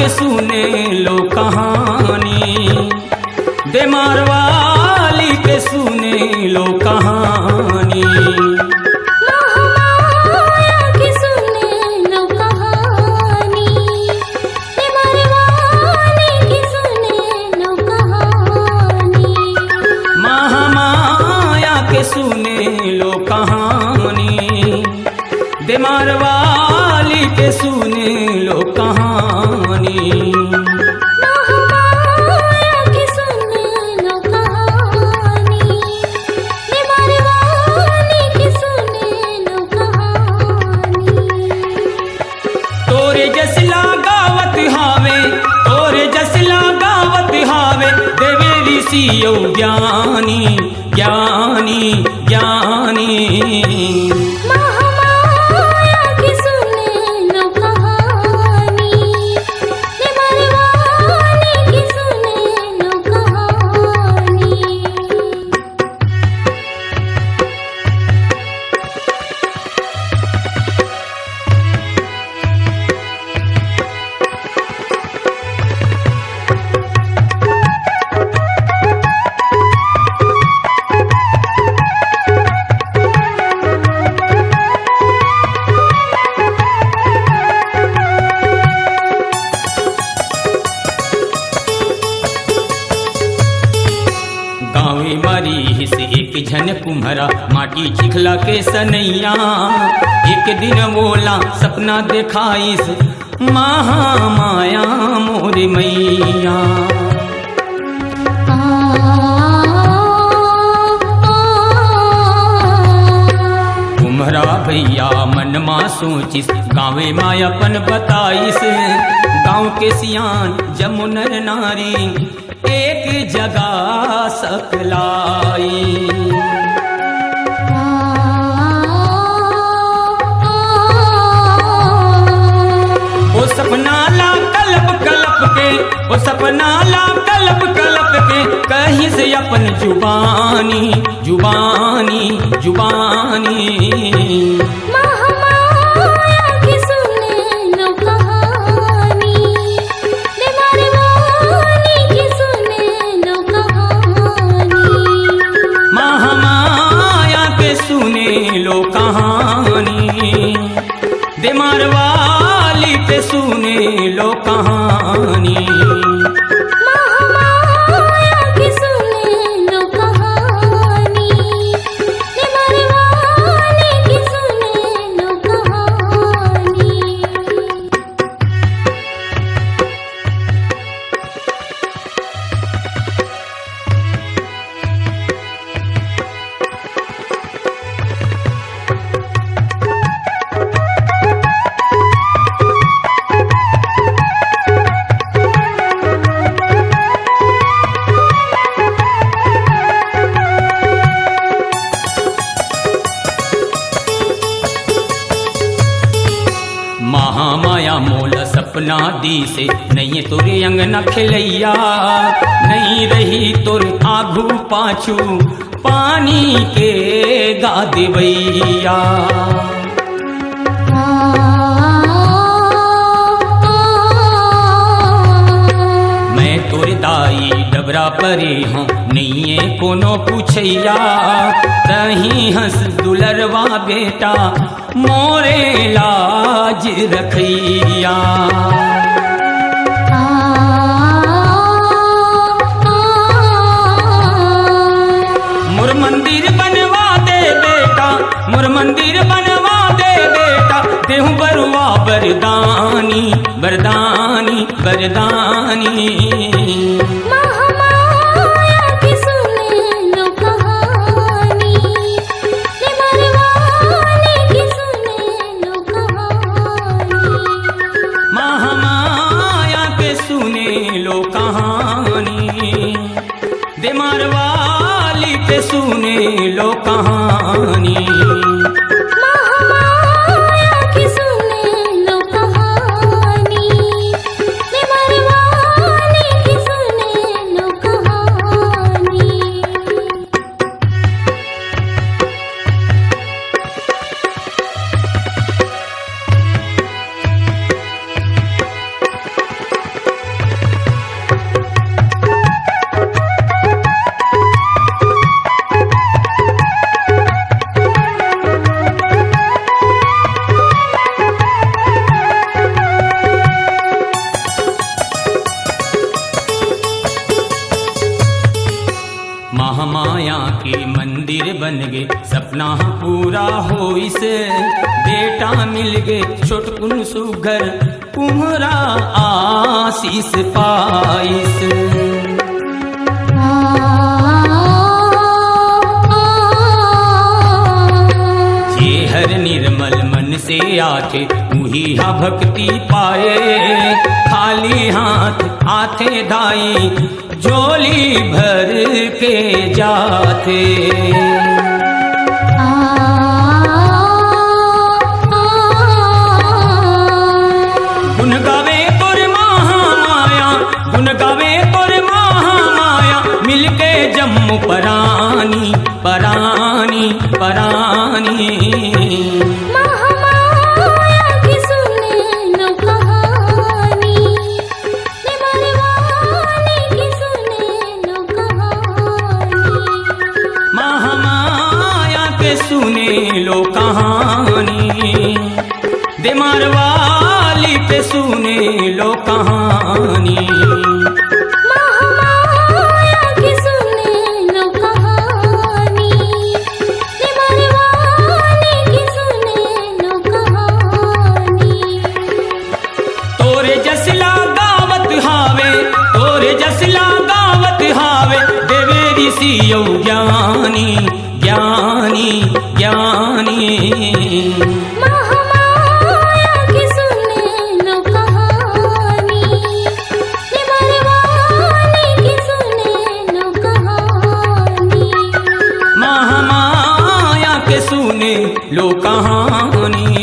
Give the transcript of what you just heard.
सुने लो कहानी बीमार वाली के सुने लो कहानी। महामाया की सुने लो कहानी बीमार वाली की सुने लो कहानी। महामाया के सुने लो कहानी बीमार वाली के सुने लो कहानी। महामाया की सुने लो कहानी बीमार वाली की सुने लो कहानी। तोरे जसला गावत हावे तोरे जसला गावत हावे देवे ऋषियो ज्ञानी ज्ञानी ज्ञानी। महामाया की सुने लो कहानी बीमार वाली की सुने लो कहानी। गाँवे मारी से एक झन कुम्हरा माटी चिखला के सनैया। एक दिन बोला सपना देखाइस महामाया मोर मैया। कुम्हरा भैया मन मा सोचिस गाँवे मायापन बताइस। गाँव के सियान जमुनर नारी एक जगह सकलाई। ओ सपना ला कलप कलप के ओ सपना ला कलप कलप के कहीं से अपन जुबानी जुबानी जुबानी। महामाया की सुने लो कहानी बीमार वाली की सुने लो कहानी। महामाया के सुने लो कहानी बीमार वाली के सुने लो कहानी। महामाया की सुने लो कहानी बीमार वाली की सुने लो कहानी। महामाया मोल सपना दी से नहीं तोरे अंगना खिलैया। नहीं रही तोर आगू पाछू पानी के गा देवैया। मैं तोर दाई डबरा परे हूँ नहीं कोनो पूछैया। तही हंस दुलरवा बेटा मोरे लाज रखैया। मोर मंदिर बनवा दे बेटा मोर मंदिर बनवा दे बेटा देहूं बरुआ बरदानी बरदानी बरदानी। महामाया की सुने लो कहानी बीमार वाली की सुने लो कहानी। महामाया के सुने लो कहानी बीमार वाली के सुने लो कहानी। सपना पूरा हो इसे बेटा मिल गे छोटकुन सुघर कुम्हरा आशीष पाइस। हर निर्मल मन से आथे उही हा भक्ति पाए, खाली हाथ आथे दाई झोली भर के जाते। गुन गावे तोर महामाया, गुन गावे तोर महामाया, मिलके जम्मू परानी परानी परानी। महामाया की सुने लो कहानी, निमर वाले की सुने लो कहानी। महामाया के सुने लो कहानी, बीमार वाली पे सुने लो कहानी। ऋषियो ज्ञानी ज्ञानी ज्ञानी। महामाया की सुने लो कहानी, निमर वाले की सुने लो कहानी। महामाया के सुने लो कहानी।